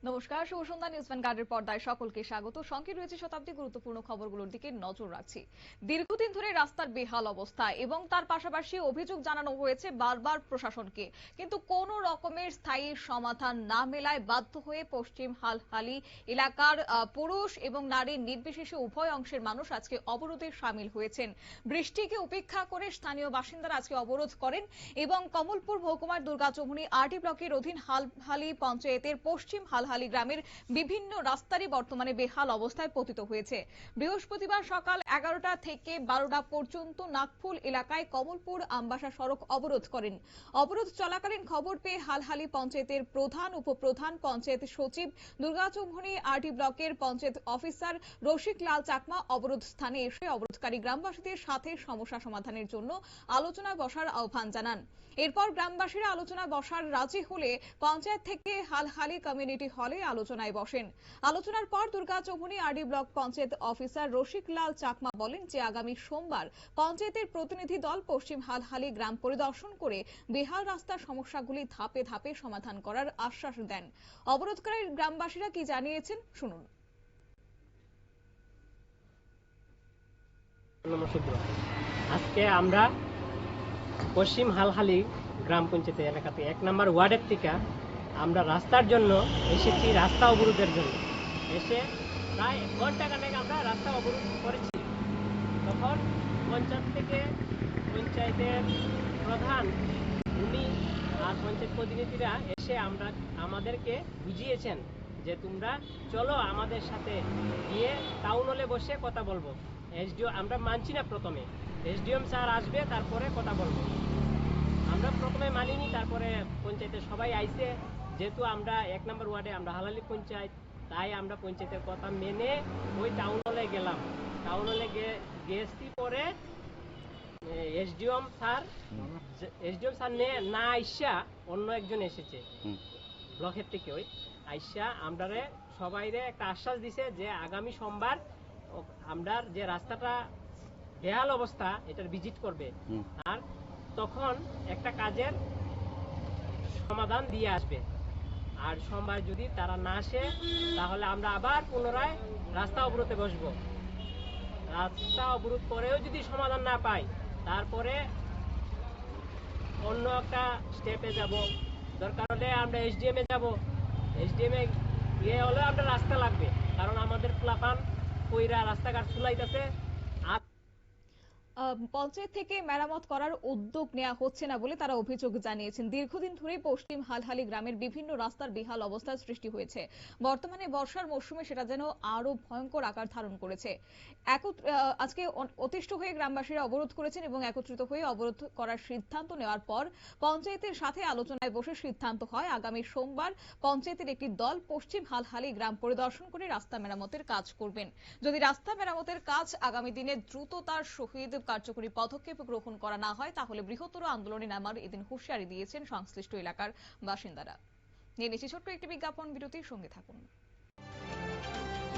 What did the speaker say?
নমস্কার, শুভ সন্ধ্যা। নিউজ ভ্যানগার্ডের পর্দায় সকলকে স্বাগত। সঙ্গে রয়েছে শতাব্দী গুরুত্বপূর্ণ খবরগুলোর দিকে নজর রাখছি। দীর্ঘদিন ধরে রাস্তার বেহাল অবস্থা এবং তার পাশাপাশি অভিযোগ জানানো হয়েছে বারবার প্রশাসনকে, কিন্তু কোনো রকমের স্থায়ী সমাধান না মেলায় বাধ্য হয়ে পশ্চিম হালহালি এলাকার পুরুষ এবং নারী নির্বিশেষে উভয় অংশের মানুষ আজকে অবরোধে সামিল হয়েছেন। বৃষ্টিকে উপেক্ষা করে স্থানীয় বাসিন্দারা আজকে অবরোধ করেন এবং কমলপুর মহকুমার দুর্গাচৌমুহনী আরডি ব্লকের অধীন হালহালি পঞ্চায়েতের পশ্চিম হালহালি গ্রামের বিভিন্ন রাস্তারই বর্তমানে বেহাল অবস্থায় পতিত হয়েছে। বৃহস্পতিবার সকাল 11টা থেকে 12টা পর্যন্ত নাগফুল এলাকায় কমলপুর আমবাসা সড়ক অবরোধ করেন। অবরোধ চলাকালীন খবর পেয়ে হালহালি পঞ্চায়েতের প্রধান, উপপ্রধান, পঞ্চায়েত সচিব, দুর্গাচৌমুহনী আরডি ব্লকের পঞ্চায়েত অফিসার রসিক লাল চাকমা অবরোধ স্থানে এসে অবরোধকারী গ্রামবাসীদের সাথে সমস্যা সমাধানের জন্য আলোচনায় বসার আহ্বান জানান। এরপর গ্রামবাসীরা আলোচনা বসার রাজি হলে পঞ্চায়েত থেকে হালহালি কমিউনিটি হলে আলোচনায় বসেন। আলোচনার পর Durgachowmuhani RD block panchayat officer রসিক লাল চাকমা বলেন যে আগামী সোমবার পঞ্চায়েতের প্রতিনিধি দল পশ্চিম হালহালি গ্রাম পরিদর্শন করে বেহাল রাস্তার সমস্যাগুলি ধাপে ধাপে সমাধান করার আশ্বাস দেন। অবরোধকারী গ্রামবাসীরা কি জানিয়েছেন শুনুন। আজকে আমরা পশ্চিম হালহালি গ্রাম পঞ্চায়েত এলাকাতে 1 নম্বর ওয়ার্ডের থেকে আমরা রাস্তার জন্য এসেছি, রাস্তা অবরোধের জন্য এসে প্রায় 1 ঘন্টা খানেক আমরা রাস্তা অবরোধ করেছি। তখন পঞ্চায়েত থেকে পঞ্চায়েতের প্রধান উনি আর পঞ্চায়েত প্রতিনিধিরা এসে আমাদেরকে বুঝিয়েছেন যে তোমরা চলো আমাদের সাথে গিয়ে টাউন হলে বসে কথা বলবো। এসডিও আমরা মানছি না, প্রথমে এসডিএম স্যার আসবে তারপরে কথা বলবো। আমরা প্রথমে মানিনি, তারপরে পঞ্চায়েতের সবাই আইছে। যেহেতু আমরা 1 নম্বর ওয়ার্ডে আমরা হালহালি পঞ্চায়েত, তাই আমরা পঞ্চায়েতের কথা মেনে ওই টাউন হলে গেলাম। টাউন হলে গেছি পরে এসডিএম স্যার না আইসা অন্য একজন এসেছে ব্লকের থেকে। ওই আইসা আমরারে সবাইরে একটা আশ্বাস দিছে যে আগামী সোমবার আমরা যে রাস্তাটা বেহাল অবস্থা এটার ভিজিট করবে, আর তখন একটা কাজের সমাধান দিয়ে আসবে। আর সোমবার যদি তারা না আসে তাহলে আমরা আবার পুনরায় রাস্তা অবরোধে বসবো। রাস্তা অবরোধ করেও যদি সমাধান না পাই তারপরে অন্য একটা স্টেপে যাব। দরকার হলে আমরা এসডিএম এ যাব। এসডিএম এ গিয়ে হলে আমরা রাস্তা লাগবে, কারণ আমাদের প্লাপান কইরা রাস্তাঘাট চুলাইতেছে। পঞ্চায়েত থেকে মেরামত করার উদ্যোগ নেওয়া হচ্ছে না বলে তারা অভিযোগ জানিয়েছেন। দীর্ঘদিন ধরে পশ্চিম হালহালি গ্রামের বিভিন্ন রাস্তার বেহাল অবস্থার সৃষ্টি হয়েছে। বর্তমানে বর্ষার মৌসুমে সেটা যেন আরো ভয়ঙ্কর আকার ধারণ করেছে। আজকে অতিষ্ঠ হয়ে গ্রামবাসীরা অবরোধ করেছেন এবং একত্রিত হয়ে অবরোধ করার সিদ্ধান্ত নেওয়ার পর পঞ্চায়েতের সাথে আলোচনায় বসে সিদ্ধান্ত হয় আগামী সোমবার পঞ্চায়েতের একটি দল পশ্চিম হালহালি গ্রাম পরিদর্শন করে রাস্তা মেরামতের কাজ করবেন। যদি রাস্তা মেরামতের কাজ আগামী দিনে দ্রুততার সহিত কার্যকরী পদক্ষেপ গ্রহণ করা না হয় তাহলে বৃহত্তর আন্দোলনে নামার এদিন হুঁশিয়ারি দিয়েছেন সংশ্লিষ্ট এলাকার বাসিন্দারা। নিয়ে নিচ্ছি ছোট্ট একটি বিজ্ঞাপন বিরতির সঙ্গে থাকুন।